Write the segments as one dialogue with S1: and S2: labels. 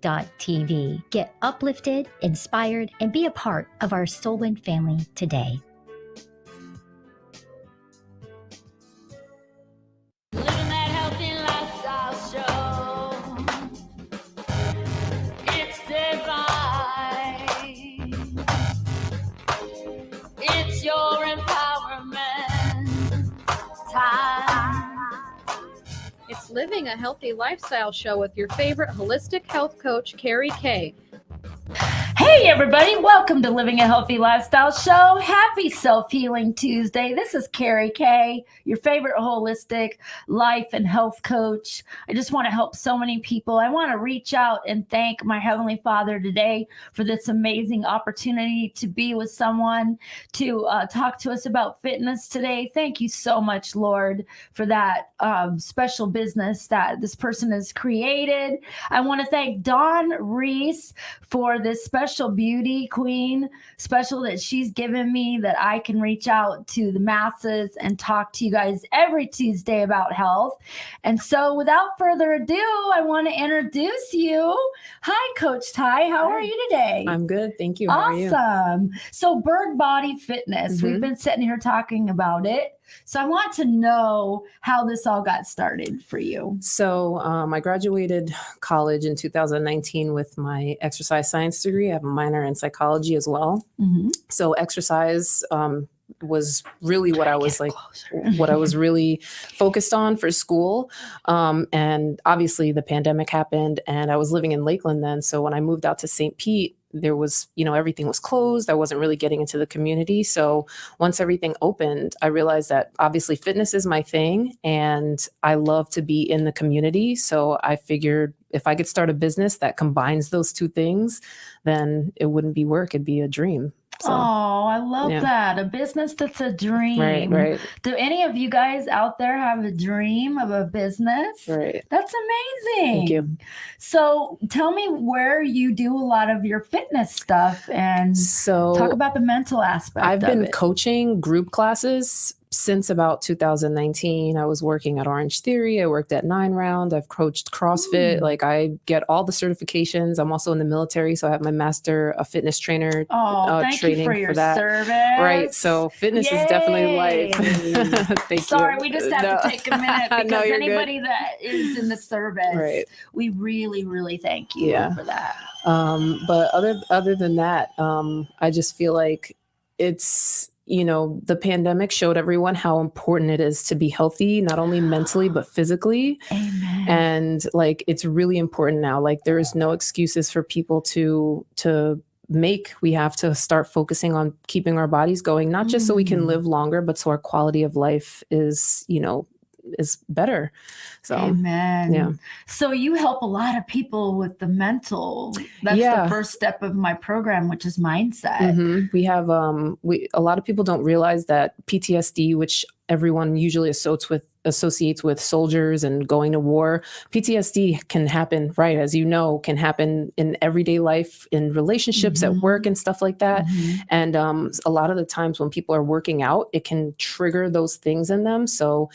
S1: livinghealthylife.tv. Get uplifted, inspired, and be a part of our Solon family today.
S2: Living that healthy lifestyle show. It's divine. It's your empowerment time.
S3: It's Living a Healthy Lifestyle Show with your favorite holistic health coach, Carrie Kay.
S4: Hey everybody, welcome to Living a Healthy Lifestyle Show. Happy Self-Healing Tuesday. This is Carrie Kay, your favorite holistic life and health coach. I just want to help so many people. I want to reach out and thank my Heavenly Father today for this amazing opportunity to be with someone, to talk to us about fitness today. Thank you so much, Lord, for that special business that this person has created. I want to thank Dawn Reese for this special beauty queen special that she's given me, that I can reach out to the masses and talk to you guys every Tuesday about health. And so without further ado, I want to introduce you. Hi, Coach Ty. How are you today?
S5: I'm good. Thank you. How are you?
S4: Awesome. So Burg Body Fitness, we've been sitting here talking about it. So I want to know how this all got started for you.
S5: So I graduated college in 2019 with my exercise science degree. I have a minor in psychology as well. So exercise was really what I was really focused on for school. And obviously the pandemic happened and I was living in Lakeland then. So when I moved out to St. Pete, there was, everything was closed. I wasn't really getting into the community. So once everything opened, I realized that obviously fitness is my thing and I love to be in the community. So I figured if I could start a business that combines those two things, then it wouldn't be work, it'd be a dream. So,
S4: I love that. A business that's a dream.
S5: Right.
S4: Do any of you guys out there have a dream of a business?
S5: Right.
S4: That's amazing.
S5: Thank you.
S4: So tell me where you do a lot of your fitness stuff and talk about the mental aspect
S5: I've
S4: of
S5: been
S4: it.
S5: coaching group classes since about 2019. I was working at Orange Theory. I worked at 9 Round. I've coached CrossFit. Like I get all the certifications. I'm also in the military. So I have my master fitness trainer
S4: thank
S5: training
S4: you for your
S5: that.
S4: service.
S5: Right. So fitness is definitely life. Thank
S4: Sorry,
S5: you.
S4: we just have to take a minute because
S5: No, you're
S4: anybody
S5: good.
S4: that is in the service, we really, really thank you for that.
S5: But other than that, I just feel like it's, the pandemic showed everyone how important it is to be healthy, not only mentally, but physically.
S4: Amen.
S5: And like, it's really important now. Like there is no excuses for people to make. We have to start focusing on keeping our bodies going, not just so we can live longer, but so our quality of life is, is better. So,
S4: amen.
S5: Yeah.
S4: So you help a lot of people with the mental. That's the first step of my program, which is mindset.
S5: We have, a lot of people don't realize that PTSD, which everyone usually associates with soldiers and going to war. PTSD can happen, right? As you know, can happen in everyday life, in relationships, at work and stuff like that. And a lot of the times when people are working out, it can trigger those things in them. So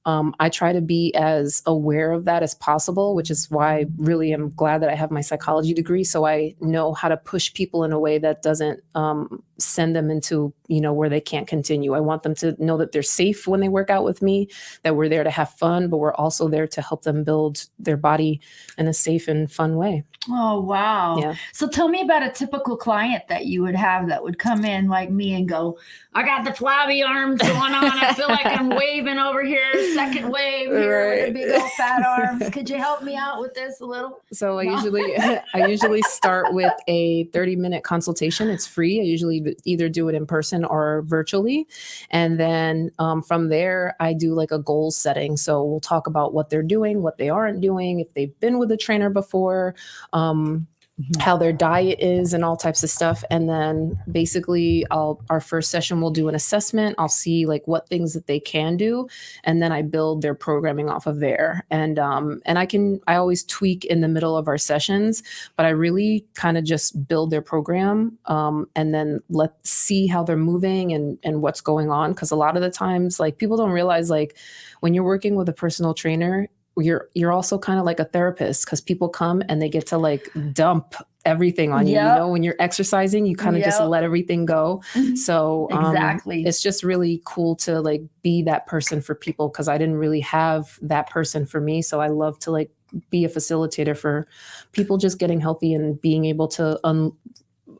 S5: I try to be as aware of that as possible, which is why I really am glad that I have my psychology degree. So I know how to push people in a way that doesn't send them into, where they can't continue. I want them to know that they're safe when they work out with me, that we're there to have fun, but we're also there to help them build their body in a safe and fun way.
S4: Oh, wow.
S5: Yeah.
S4: So tell me about a typical client that you would have that would come in like me and go, I got the flabby arms going on. I feel like I'm waving over here. Second wave here with the big old fat arms. Could you help me out with this a little?
S5: So I usually start with a 30-minute consultation. It's free. I usually either do it in person or virtually. And then from there, I do like a goal setting. So we'll talk about what they're doing, what they aren't doing, if they've been with a trainer before, how their diet is and all types of stuff. And then basically our first session, we'll do an assessment. I'll see like what things that they can do. And then I build their programming off of there. And I always tweak in the middle of our sessions, but I really kind of just build their program and then let's see how they're moving and what's going on. Cause a lot of the times like people don't realize like when you're working with a personal trainer, you're also kind of like a therapist, because people come and they get to like dump everything on you. You
S4: Yep.
S5: know, when you're exercising, you kind of just
S4: Yep.
S5: let everything go. So
S4: Exactly.
S5: it's just really cool to like be that person for people, because I didn't really have that person for me. So I love to like be a facilitator for people just getting healthy and being able to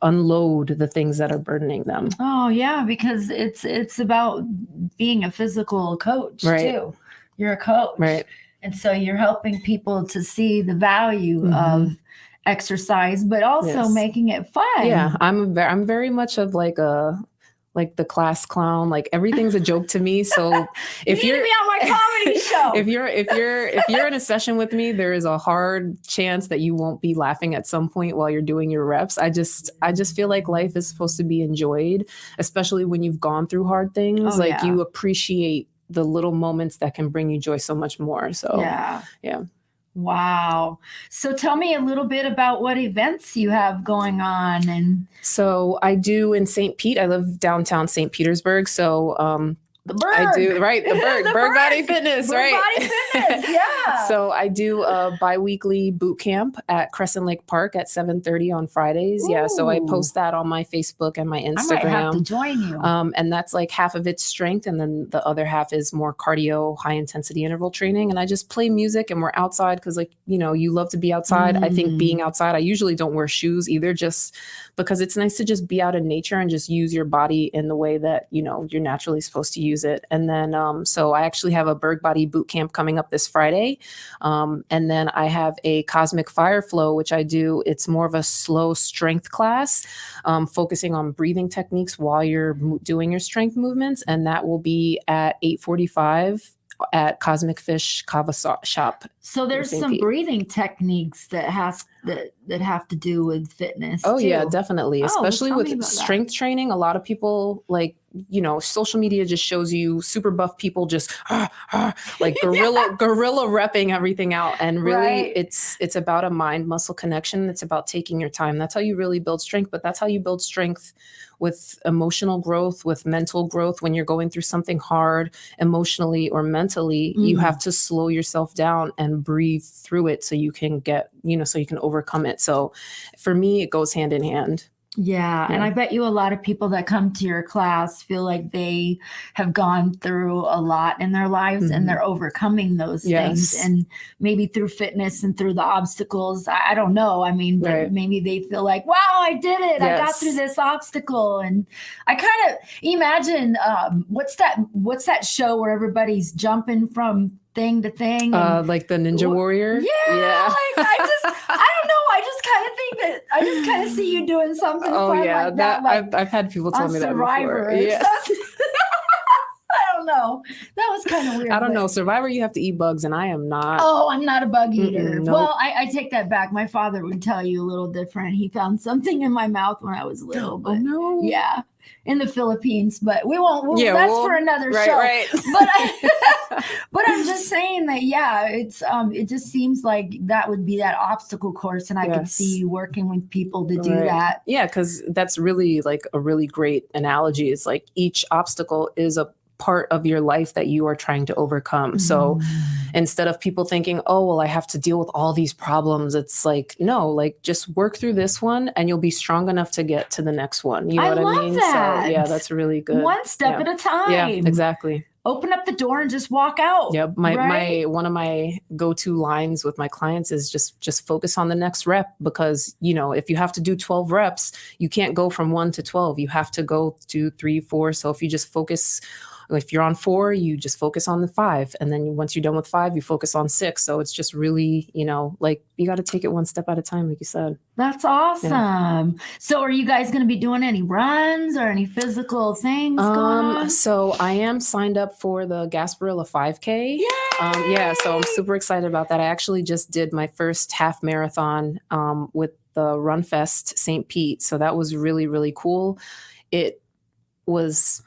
S5: unload the things that are burdening them.
S4: Oh yeah, because it's about being a physical coach
S5: Right.
S4: too. You're a coach.
S5: Right.
S4: And so you're helping people to see the value
S5: Mhm.
S4: of exercise, but also
S5: Yes.
S4: making it fun.
S5: Yeah, I'm very much of like the class clown. Like everything's a joke to me. So if
S4: you need
S5: you're
S4: to be on my comedy show.
S5: if you're in a session with me, there is a hard chance that you won't be laughing at some point while you're doing your reps. I just feel like life is supposed to be enjoyed, especially when you've gone through hard things.
S4: Oh,
S5: like
S4: yeah.
S5: you appreciate the little moments that can bring you joy so much more. So
S4: Yeah. Wow. So tell me a little bit about what events you have going on. And
S5: So I do in St. Pete. I live downtown St. Petersburg. So
S4: the Burg.
S5: I do, right, the Burg,
S4: The
S5: Burg Body
S4: Burg.
S5: Fitness,
S4: Burg
S5: right?
S4: Body Fitness, yeah.
S5: So I do a bi-weekly boot camp at Crescent Lake Park at 7:30 on Fridays. Yeah, so I
S4: Ooh.
S5: post that on my Facebook and my
S4: I might have to
S5: Instagram.
S4: join you.
S5: And that's like half of it's strength, and then the other half is more cardio, high intensity interval training. And I just play music, and we're outside because, like, you know, you love to be outside. I think being outside, I usually don't wear shoes either, just because it's nice to just be out in nature and just use your body in the way that, you know, you're naturally supposed to use it. And then, so I actually have a Burg Body boot camp coming up this Friday. And then I have a Cosmic Fire Flow, which I do. It's more of a slow strength class, focusing on breathing techniques while you're doing your strength movements. And that will be at 8:45 at Cosmic Fish Kava Shop.
S4: So there's
S5: St.
S4: some
S5: Pete.
S4: breathing techniques that have to do with fitness.
S5: Oh,
S4: too.
S5: yeah, definitely.
S4: Oh,
S5: Especially
S4: tell me
S5: with
S4: about that.
S5: strength training. A lot of people, like, you know, social media just shows you super buff people just like gorilla repping everything out. And really
S4: Right.
S5: it's about a mind muscle connection. It's about taking your time. That's how you really build strength, but that's how you build strength with emotional growth, with mental growth. When you're going through something hard emotionally or mentally, you have to slow yourself down and breathe through it so you can get, you know, so you can overcome it. So for me, it goes hand in hand.
S4: Yeah, and
S5: Yeah.
S4: I bet you a lot of people that come to your class feel like they have gone through a lot in their lives and they're overcoming those things.
S5: Yes.
S4: And maybe through fitness and through the obstacles, I don't know. I mean, but
S5: Right.
S4: maybe they feel like, wow, I did it. I got
S5: Yes.
S4: through this obstacle. And I kind of imagine what's that show where everybody's jumping from thing to thing? And,
S5: Like the Ninja Warrior.
S4: yeah. Like I don't know. I just kind of see you doing something
S5: Oh
S4: fun
S5: yeah,
S4: like that. Like,
S5: I've had people tell
S4: on
S5: me that
S4: Survivor.
S5: before. Yeah.
S4: I don't know. That was kind of weird.
S5: I don't
S4: but-
S5: know. Survivor, you have to eat bugs, and I am not.
S4: Oh, I'm not a bug eater.
S5: nope.
S4: Well, I take that back. My father would tell you a little different. He found something in my mouth when I was little, but
S5: Oh no.
S4: yeah, in the Philippines. But we won't.
S5: Yeah,
S4: that's
S5: well,
S4: for another
S5: Right,
S4: show.
S5: right.
S4: But I'm just saying that, yeah, it just seems like that would be that obstacle course, and I could
S5: Yes.
S4: see you working with people to do
S5: Right.
S4: that.
S5: Yeah, because that's really like a really great analogy. It's like each obstacle is a part of your life that you are trying to overcome. So instead of people thinking, oh, well, I have to deal with all these problems, it's like, no, like just work through this one and you'll be strong enough to get to the next one. You know
S4: I
S5: what
S4: love
S5: I mean?
S4: that.
S5: So yeah, that's really good.
S4: One step
S5: Yeah.
S4: at a time.
S5: Yeah, exactly.
S4: Open up the door and just walk out.
S5: Yep.
S4: right?
S5: One of my go-to lines with my clients is just focus on the next rep, because, you know, if you have to do 12 reps, you can't go from 1 to 12. You have to go to 3, 4. So if you just focus, if you're on 4, you just focus on the 5. And then once you're done with 5, you focus on 6. So it's just really, you know, like you got to take it one step at a time, like you said.
S4: That's awesome. So are you guys going to be doing any runs or any physical things going on?
S5: So I am signed up for the Gasparilla 5K. Yeah, so I'm super excited about that. I actually just did my first half marathon with the Run Fest St. Pete. So that was really, really cool. It was,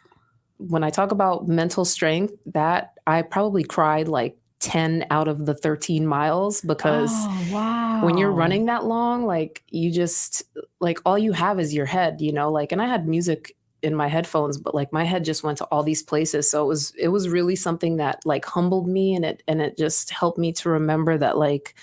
S5: when I talk about mental strength, that I probably cried like 10 out of the 13 miles, because
S4: Oh, wow.
S5: when you're running that long, like you just, like all you have is your head, you know, like, and I had music in my headphones, but like my head just went to all these places. So it was really something that like humbled me, and it just helped me to remember that like,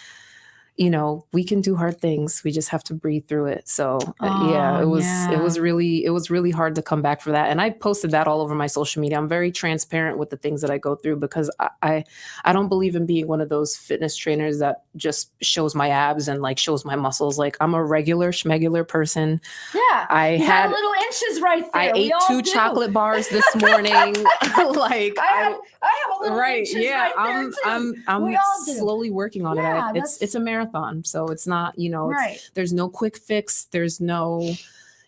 S5: you know, we can do hard things. We just have to breathe through it. So yeah, it was really hard to come back for that. And I posted that all over my social media. I'm very transparent with the things that I go through, because I don't believe in being one of those fitness trainers that just shows my abs and like shows my muscles. Like, I'm a regular schmegular person.
S4: Yeah.
S5: I
S4: You
S5: had
S4: got little inches right there.
S5: I
S4: We
S5: ate
S4: all
S5: 2
S4: do.
S5: chocolate bars this morning. Like
S4: I have a little
S5: right.
S4: inches
S5: Yeah.
S4: right there too.
S5: I'm
S4: We all do.
S5: slowly working on
S4: Yeah,
S5: it. It's a marathon. So it's not, you know,
S4: Right.
S5: there's no quick fix. There's no,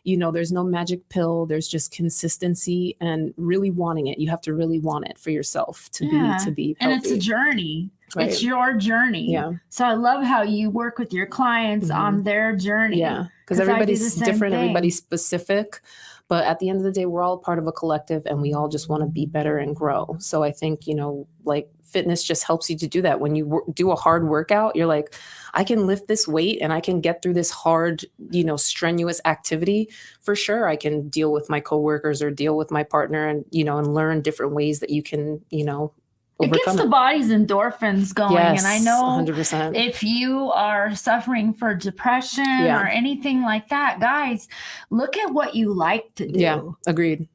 S5: you know, there's no magic pill. There's just consistency and really wanting it. You have to really want it for yourself to be healthy.
S4: And it's a journey.
S5: Right.
S4: It's your journey.
S5: Yeah.
S4: So I love how you work with your clients on their journey.
S5: Yeah. Because
S4: I do the
S5: everybody's
S4: same
S5: different,
S4: thing.
S5: everybody's specific. But at the end of the day, we're all part of a collective, and we all just want to be better and grow. So I think, you know, like fitness just helps you to do that. When you do a hard workout, you're like, I can lift this weight and I can get through this hard, you know, strenuous activity. For sure, I can deal with my coworkers or deal with my partner, and, you know, and learn different ways that you can, you know,
S4: it
S5: overcome
S4: gets the body's endorphins going.
S5: Yes,
S4: And I know
S5: 100%.
S4: if you are suffering for depression or anything like that, guys, look at what you like to do.
S5: Yeah, agreed.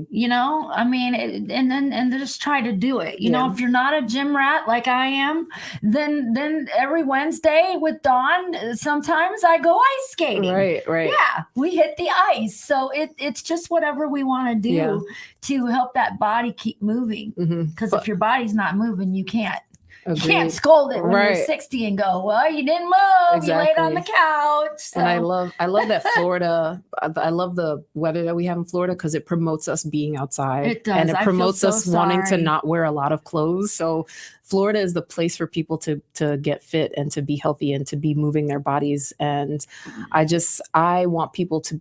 S4: You know, I mean, and then just try to do it. You know, if you're not a gym rat like I am, then every Wednesday with Dawn, sometimes I go ice skating.
S5: Right.
S4: Yeah, we hit the ice. So it's just whatever we want to do to help that body keep moving. Because if your body's not moving, you can't.
S5: Agreed.
S4: You can't scold it when
S5: Right.
S4: you're 60 and go, well, you didn't move.
S5: Exactly.
S4: You laid on the couch. So.
S5: And I love that Florida. I love the weather that we have in Florida, because it promotes us being outside.
S4: It does.
S5: And it
S4: I feel
S5: promotes
S4: so
S5: us wanting to
S4: sorry.
S5: not wear a lot of clothes. So Florida is the place for people to get fit and to be healthy and to be moving their bodies. And I want people to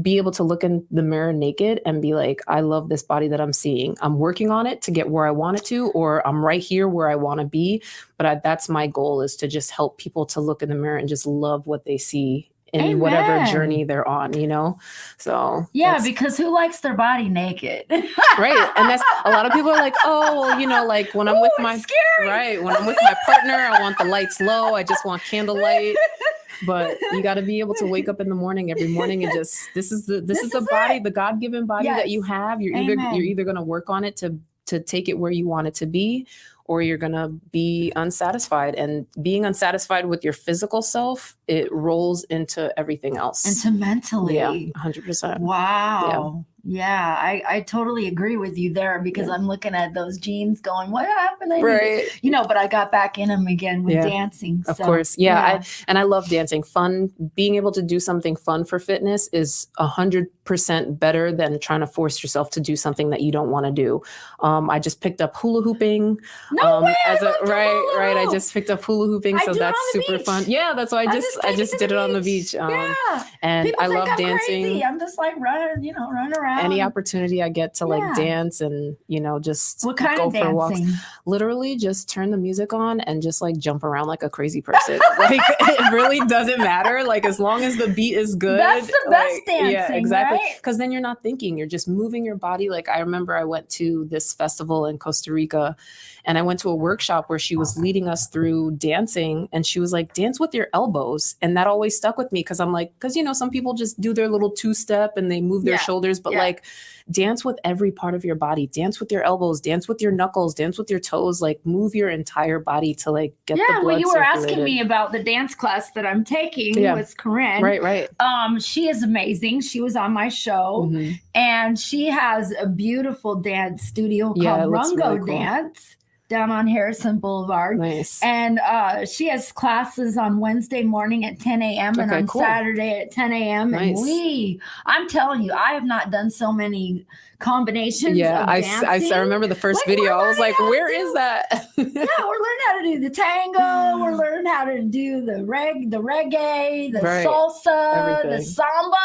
S5: be able to look in the mirror naked and be like, I love this body that I'm seeing. I'm working on it to get where I want it to, or I'm right here where I want to be. But that's my goal, is to just help people to look in the mirror and just love what they see in whatever
S4: Amen.
S5: journey they're on, you know? So
S4: Yeah, because who likes their body naked?
S5: right. And that's a lot of people are like, oh, well, you know, like when I'm with my
S4: scary.
S5: right, when I'm with my partner, I want the lights low. I just want candlelight. But you got to be able to wake up in the morning every morning and just this is the body, the God-given body that you have. You're either going to work on it to take it where you want it to be, or you're going to be unsatisfied. And being unsatisfied with your physical self, it rolls into everything else.
S4: Into mentally.
S5: Yeah, 100%.
S4: Wow. Yeah, I totally agree with you there, because I'm looking at those jeans going, what happened? You know, but I got back in them again with dancing.
S5: Of course. Yeah. I love dancing. Fun. Being able to do something fun for fitness is 100% better than trying to force yourself to do something that you don't want to do. I just picked up hula hooping.
S4: No way,
S5: right. I just picked up hula hooping. So that's super
S4: beach.
S5: fun. Yeah. That's why I just did it on the beach. And
S4: People
S5: I
S4: think
S5: love
S4: I'm
S5: dancing.
S4: Crazy. I'm just like running around.
S5: Any opportunity I get to like dance and, you know, just
S4: what kind
S5: go
S4: of
S5: for walks.
S4: dancing?
S5: Literally just turn the music on and just like jump around like a crazy person. Like it really doesn't matter. Like as long as the beat is good.
S4: That's the best dancing.
S5: Yeah, exactly.
S4: Right?
S5: Because then you're not thinking, you're just moving your body. Like I remember I went to this festival in Costa Rica, and I went to a workshop where she was leading us through dancing, and she was like, dance with your elbows. And that always stuck with me, because I'm like, because you know, some people just do their little 2-step and they move their shoulders, but like dance with every part of your body. Dance with your elbows, dance with your knuckles, dance with your toes, like move your entire body to like get the blood
S4: well, you were
S5: circulated.
S4: asking me about the dance class that I'm taking with Corinne.
S5: Right.
S4: She is amazing. She was on my show, and she has a beautiful dance studio called Rungo
S5: really cool.
S4: Dance down on Harrison Boulevard.
S5: Nice.
S4: And she has classes on Wednesday morning at 10 a.m. and on Saturday at 10 a.m.
S5: Nice.
S4: And I'm telling you, I have not done so many combinations.
S5: Yeah,
S4: of dancing.
S5: I remember the first video. I was like, where is that?
S4: Yeah, we're learning how to do the tango. We're learning how to do the reggae, the salsa,
S5: Everything.
S4: the samba.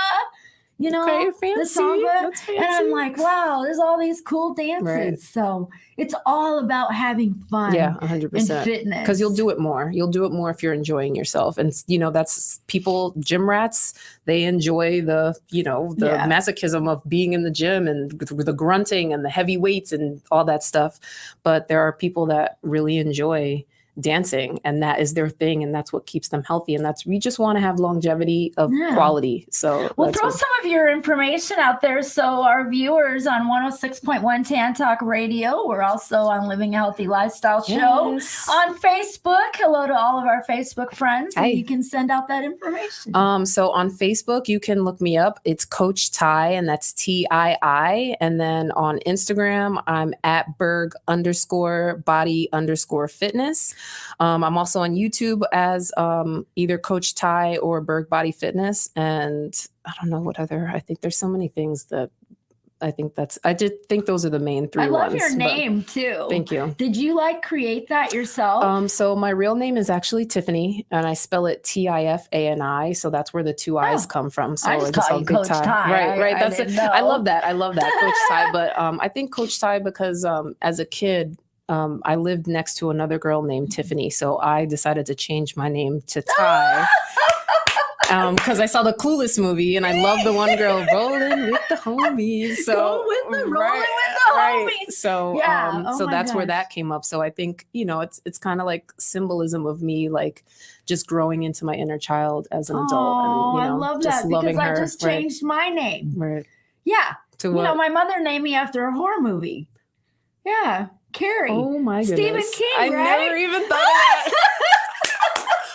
S4: you know,
S5: Okay,
S4: the
S5: fancy.
S4: samba.
S5: That's fancy.
S4: And I'm like, wow, there's all these cool dances.
S5: Right.
S4: So it's all about having fun.
S5: Yeah,
S4: and
S5: 100%.
S4: fitness.
S5: Because you'll do it more. You'll do it more if you're enjoying yourself. And, you know, that's people, gym rats, they enjoy the, you know, the
S4: Yeah.
S5: masochism of being in the gym and the grunting and the heavy weights and all that stuff. But there are people that really enjoy dancing, and that is their thing, and that's what keeps them healthy, and that's we just want to have longevity of quality. So
S4: we'll
S5: that's
S4: throw
S5: what-
S4: some of your information out there so our viewers on 106.1 Tan Talk Radio, we're also on Living a Healthy Lifestyle Show
S5: Yes.
S4: on Facebook. Hello to all of our Facebook friends.
S5: Hi.
S4: And you can send out that information.
S5: So on Facebook, you can look me up. It's Coach Ty, and that's TII. And then on Instagram, I'm at Burg_body_fitness. I'm also on YouTube as either Coach Ty or Burg Body Fitness. And I don't know what other, I think there's so many things that I did think those are the main three
S4: I love
S5: ones.
S4: your
S5: but
S4: name too.
S5: Thank you.
S4: Did you create that yourself?
S5: So my real name is actually Tiffany, and I spell it Tifani. So that's where the two I's come from. So
S4: I just
S5: all
S4: call you
S5: good
S4: Coach Ty.
S5: Right.
S4: I
S5: That's
S4: didn't
S5: it. I
S4: know.
S5: love that. Coach Ty. But I think Coach Ty because as a kid, I lived next to another girl named Tiffany. So I decided to change my name to Ty. Because I saw the Clueless movie and I love the one girl rolling with the homies. So
S4: Rolling with the homies.
S5: So
S4: Yeah. Oh
S5: so
S4: my
S5: that's where
S4: gosh.
S5: that came up. So I think, you know, it's kind of like symbolism of me just growing into my inner child as an adult.
S4: Oh,
S5: And,
S4: I
S5: you know,
S4: love
S5: just
S4: that
S5: loving
S4: because I
S5: her.
S4: just changed my name.
S5: Right.
S4: Yeah.
S5: To
S4: You
S5: what?
S4: know, my mother named me after a horror movie. Yeah. Carrie.
S5: Oh my goodness.
S4: Stephen King,
S5: I
S4: right?
S5: never even thought of that.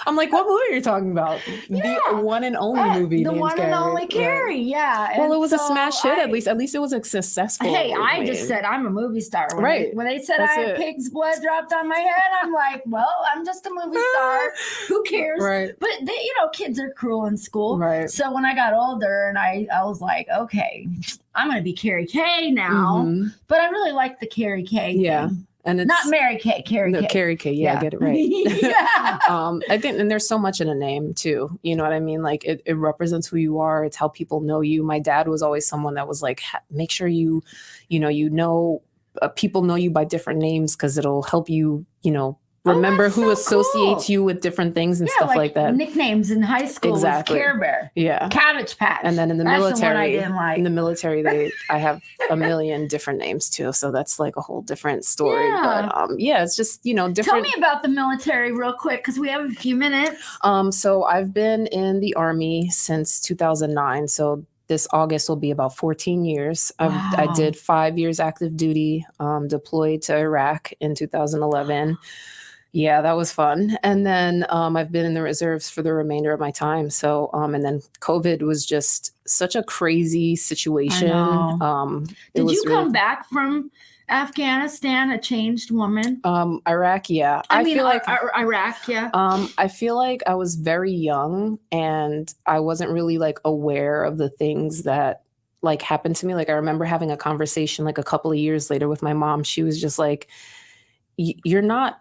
S5: I'm like, what movie are you talking about?
S4: Yeah.
S5: The one and only movie.
S4: The
S5: named
S4: one and
S5: Carrie.
S4: only
S5: Right.
S4: Carrie, yeah.
S5: Well,
S4: And
S5: it was a
S4: so
S5: smash hit. At least it was a successful.
S4: Hey, I
S5: movie.
S4: just said I'm a movie star.
S5: Right.
S4: When they said
S5: That's
S4: I had
S5: it.
S4: pig's blood dropped on my head, I'm like, well, I'm just a movie star. Who cares?
S5: Right.
S4: But kids are cruel in school.
S5: Right.
S4: So when I got older, and I was like, okay, I'm gonna be Carrie K now.
S5: Mhm.
S4: But I really like the Carrie K.
S5: Yeah.
S4: thing.
S5: And it's
S4: Not Mary Kay, Carrie
S5: no,
S4: K.
S5: Carrie K. Yeah, I get it right.
S4: Yeah.
S5: I think, and there's so much in a name too. You know what I mean? Like it represents who you are. It's how people know you. My dad was always someone that was like, make sure people know you by different names because it'll help you, remember
S4: that's
S5: who
S4: so
S5: associates
S4: cool.
S5: you with different things and stuff like that.
S4: Nicknames in high school
S5: Exactly.
S4: was Care Bear,
S5: Yeah.
S4: Cabbage Patch.
S5: And then in the
S4: That's
S5: military,
S4: the one I didn't like.
S5: in the military, I have a million different names too. So that's like a whole different story.
S4: Yeah.
S5: But it's just, different.
S4: Tell me about the military real quick because we have a few minutes.
S5: So I've been in the Army since 2009. So this August will be about 14 years.
S4: Wow.
S5: I did 5 years active duty, deployed to Iraq in 2011. Yeah, that was fun. And then I've been in the reserves for the remainder of my time. So, and then COVID was just such a crazy situation.
S4: I know.
S5: It
S4: Did
S5: was
S4: you
S5: really-
S4: come back from Afghanistan a changed woman?
S5: Iraq, yeah.
S4: I mean,
S5: feel like
S4: Iraq, yeah.
S5: I feel like I was very young and I wasn't really aware of the things that happened to me. I remember having a conversation a couple of years later with my mom. She was just like, you're not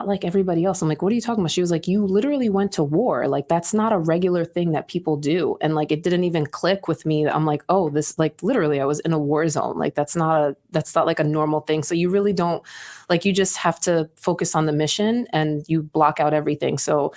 S5: like everybody else. I'm like, what are you talking about? She was like, you literally went to war. That's not a regular thing that people do. And it didn't even click with me. I'm like, oh, this literally I was in a war zone. That's not a normal thing. So you really don't you just have to focus on the mission and you block out everything. So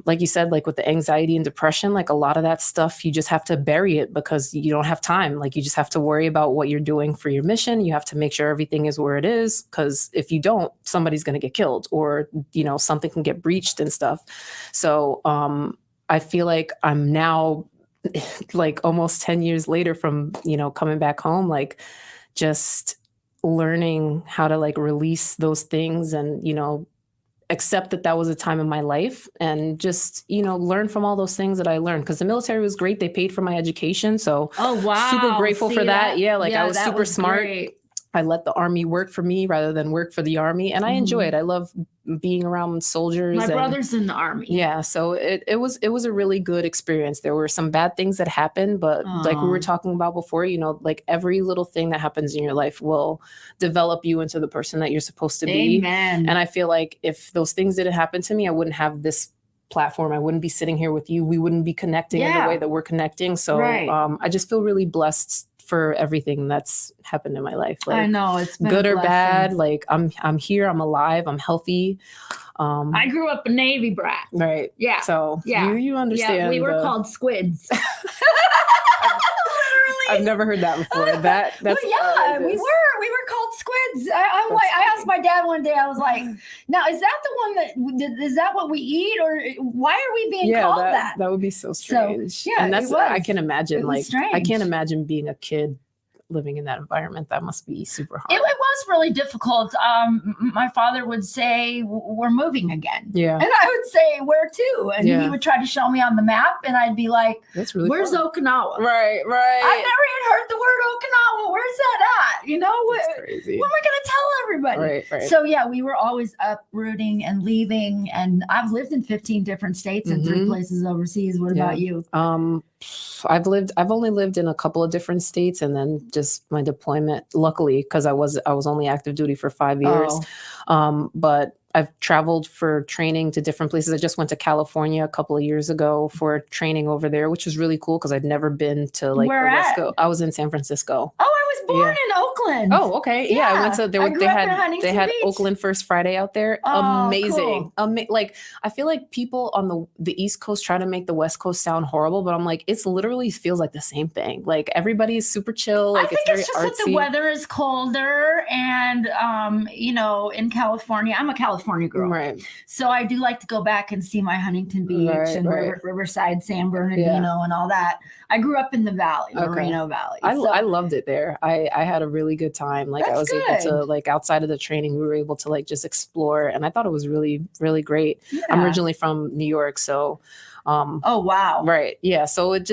S5: like you said, with the anxiety and depression, a lot of that stuff, you just have to bury it because you don't have time. You just have to worry about what you're doing for your mission. You have to make sure everything is where it is. Because if you don't, somebody's going to get killed or, something can get breached and stuff. So I feel like I'm now almost 10 years later from, coming back home, just learning how to release those things and, accept that was a time in my life and just, learn from all those things that I learned. Because the military was great. They paid for my education. So
S4: Oh, wow.
S5: super grateful
S4: See
S5: for that. Yeah. I was
S4: that
S5: super smart.
S4: great.
S5: I let the Army work for me rather than work for the Army. And I enjoy it. I love being around soldiers.
S4: My
S5: and,
S4: brother's in the Army.
S5: yeah. So it was a really good experience. There were some bad things that happened, but like we were talking about before, every little thing that happens in your life will develop you into the person that you're supposed to be.
S4: Amen.
S5: And I feel like if those things didn't happen to me, I wouldn't have this platform. I wouldn't be sitting here with you. We wouldn't be connecting in the way that we're connecting. So
S4: Right.
S5: I just feel really blessed for everything that's happened in my life. Like,
S4: I know it's been
S5: good
S4: a
S5: or
S4: blessing.
S5: bad. Like I'm here. I'm alive. I'm healthy.
S4: I grew up a Navy brat.
S5: Right.
S4: Yeah.
S5: So
S4: Yeah.
S5: you understand.
S4: Yeah, we were called squids.
S5: I've never heard that before. That's
S4: well, yeah, we
S5: outrageous.
S4: were called squids. I asked my dad one day. I was like, "Now, is that the one is that what we eat, or why are we being called that?"
S5: That would be so strange.
S4: So, yeah,
S5: and that's
S4: it was.
S5: I can imagine.
S4: It was
S5: Like
S4: strange.
S5: I can't imagine being a kid living in that environment. That must be super hard.
S4: It was really difficult. My father would say, "We're moving again,"
S5: Yeah.
S4: and I would say, "Where to?" And he would try to show me on the map, and I'd be like,
S5: That's really
S4: "Where's
S5: fun.
S4: Okinawa?"
S5: Right.
S4: I've never even heard the word Okinawa. Where's that at? You know,
S5: That's crazy.
S4: what am I going to tell everybody?
S5: Right.
S4: So yeah, we were always uprooting and leaving, and I've lived in 15 different states and 3 places overseas. What about you?
S5: I've only lived in a couple of different states, and then just my deployment, luckily, because I was only active duty for 5 years. But I've traveled for training to different places. I just went to California a couple of years ago for training over there, which was really cool because I'd never been to like
S4: Where
S5: the West
S4: at?
S5: Coast. I was in San Francisco.
S4: Oh, I was born in Oakland.
S5: Oh, okay. Yeah, I went to
S4: I grew
S5: they
S4: up in
S5: had
S4: Huntington Beach.
S5: Oakland First Friday out there.
S4: Oh,
S5: Amazing. Like I feel like people on the East Coast try to make the West Coast sound horrible, but I'm like, it's literally feels like the same thing. Like everybody is super chill. Like
S4: I think
S5: it's
S4: it's
S5: very
S4: just that
S5: artsy.
S4: the weather is colder, and in California, I'm a California girl,
S5: Right.
S4: so I do like to go back and see my Huntington Beach and Riverside, San Bernardino, and all that. I grew up in the valley, Moreno Valley.
S5: I loved it there. I had a really good time. Like I was able to, like, outside of the training, we were able to like just explore, and I thought it was really, really great.
S4: Yeah.
S5: I'm originally from New York, so
S4: oh wow.
S5: Right. Yeah. So it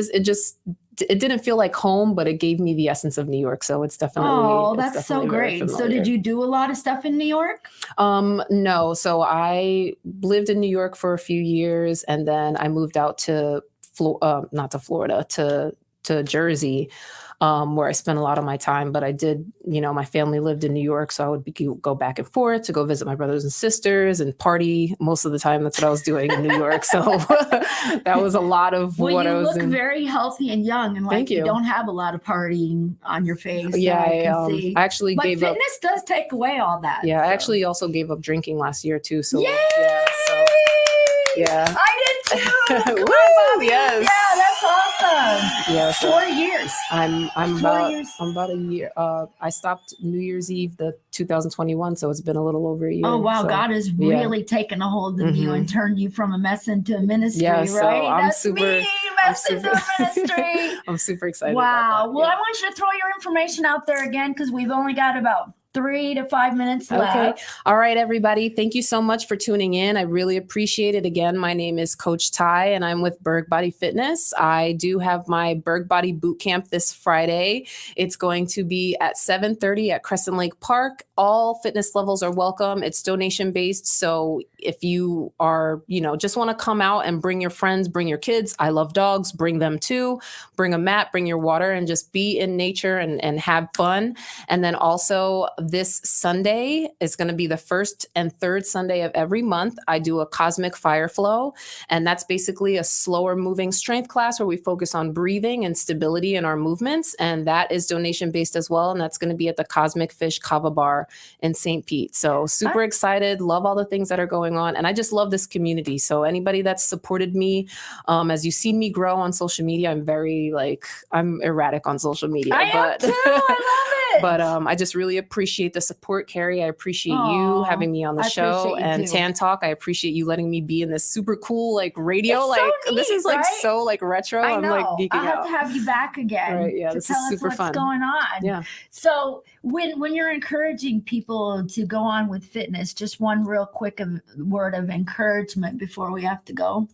S5: didn't feel like home, but it gave me the essence of New York. So it's definitely
S4: that's so
S5: very
S4: great. So
S5: familiar.
S4: did you do a lot of stuff in New York?
S5: No. So I lived in New York for a few years, and then I moved out to not to Florida, to Jersey, where I spent a lot of my time. But I did, my family lived in New York, so I would go back and forth to go visit my brothers and sisters and party most of the time. That's what I was doing in New York. So that was a lot of what I was doing.
S4: You look very healthy and young, and like you don't have a lot of partying on your face.
S5: Yeah,
S4: I can see.
S5: I actually
S4: but
S5: gave up.
S4: Fitness does take away all that.
S5: Yeah, I actually also gave up drinking last year too. So
S4: Yay!
S5: Yeah.
S4: I did too. Come
S5: Woo,
S4: on, Bobby.
S5: yes.
S4: Yeah, that's awesome.
S5: Yeah, so
S4: 4 years.
S5: I'm
S4: 4
S5: about
S4: years.
S5: I'm about a year. I stopped New Year's Eve, the 2021, so it's been a little over a year.
S4: Oh wow,
S5: so,
S4: God has really taken a hold of you and turned you from a mess into a ministry, right?
S5: So I'm
S4: That's me, mess into a ministry.
S5: I'm super excited.
S4: Wow.
S5: About that.
S4: Well, I want you to throw your information out there again because we've only got about 3 to 5 minutes left.
S5: Okay. All right, everybody. Thank you so much for tuning in. I really appreciate it. Again, my name is Coach Ty, and I'm with Burg Body Fitness. I do have my Burg Body Boot Camp this Friday. It's going to be at 7:30 at Crescent Lake Park. All fitness levels are welcome. It's donation based. So if you are, just want to come out and bring your friends, bring your kids. I love dogs. Bring them too. Bring a mat, bring your water, and just be in nature and have fun. And then also, this Sunday is going to be the first and third Sunday of every month. I do a cosmic fire flow, and that's basically a slower moving strength class where we focus on breathing and stability in our movements. And that is donation based as well. And that's going to be at the Cosmic Fish Kava Bar in St. Pete. So super excited. Love all the things that are going on. And I just love this community. So anybody that's supported me, as you've seen me grow on social media, I'm erratic on social media.
S4: I am too. I love it.
S5: But I just really appreciate the support, Carrie. I appreciate you having me on the show, and Tan Talk. I appreciate you letting me be in this super cool radio.
S4: It's
S5: This is
S4: right?
S5: so retro.
S4: I
S5: I'm
S4: know.
S5: geeking
S4: I'll have
S5: out.
S4: to have you back again.
S5: Right, yeah,
S4: to
S5: this
S4: tell
S5: is
S4: us
S5: super
S4: what's
S5: fun.
S4: going on.
S5: Yeah.
S4: So when you're encouraging people to go on with fitness, just one real quick word of encouragement before we have to go.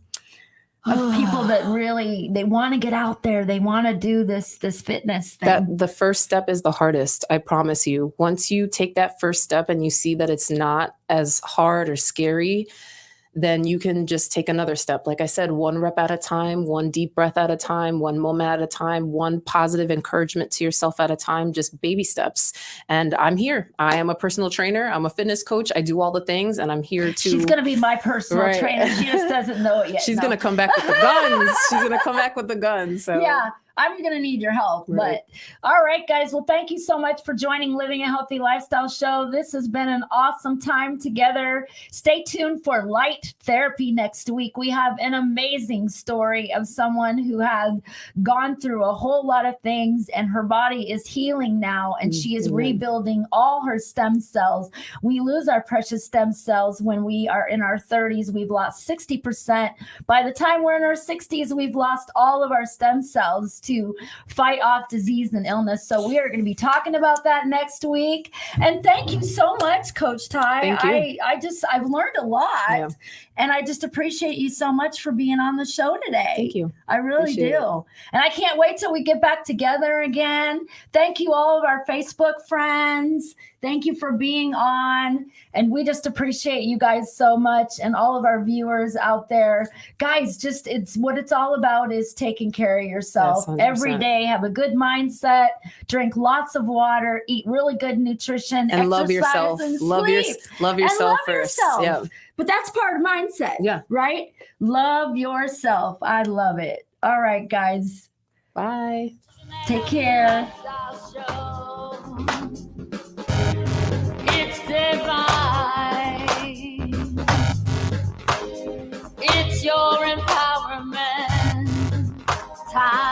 S4: Of people that really they want to get out there, they want to do this fitness thing.
S5: That the first step is the hardest, I promise you. Once you take that first step and you see that it's not as hard or scary, then you can just take another step. Like I said, one rep at a time, one deep breath at a time, one moment at a time, one positive encouragement to yourself at a time, just baby steps. And I'm here. I am a personal trainer. I'm a fitness coach. I do all the things, and I'm here to.
S4: She's going to be my personal trainer. She just doesn't know it yet.
S5: She's going to come back with the guns. She's going to come back with the guns. So
S4: yeah. I'm going to need your help.
S5: Right.
S4: But all right, guys. Well, thank you so much for joining Living a Healthy Lifestyle Show. This has been an awesome time together. Stay tuned for Light Therapy next week. We have an amazing story of someone who has gone through a whole lot of things, and her body is healing now, and she is rebuilding all her stem cells. We lose our precious stem cells when we are in our 30s. We've lost 60%. By the time we're in our 60s, we've lost all of our stem cells to fight off disease and illness. So we are going to be talking about that next week. And thank you so much, Coach Ty.
S5: Thank you.
S4: I've learned a lot, and I just appreciate you so much for being on the show today.
S5: Thank you.
S4: I really do. And I can't wait till we get back together again. Thank you, all of our Facebook friends. Thank you for being on. And we just appreciate you guys so much, and all of our viewers out there. Guys, it's what it's all about is taking care of yourself.
S5: Yes,
S4: every day. Have a good mindset, drink lots of water, eat really good nutrition,
S5: and love yourself.
S4: And
S5: love yourself first. Yeah.
S4: But that's part of mindset.
S5: Yeah.
S4: Right? Love yourself. I love it. All right, guys.
S5: Bye.
S4: Take care.
S2: It's divine. It's your empowerment time.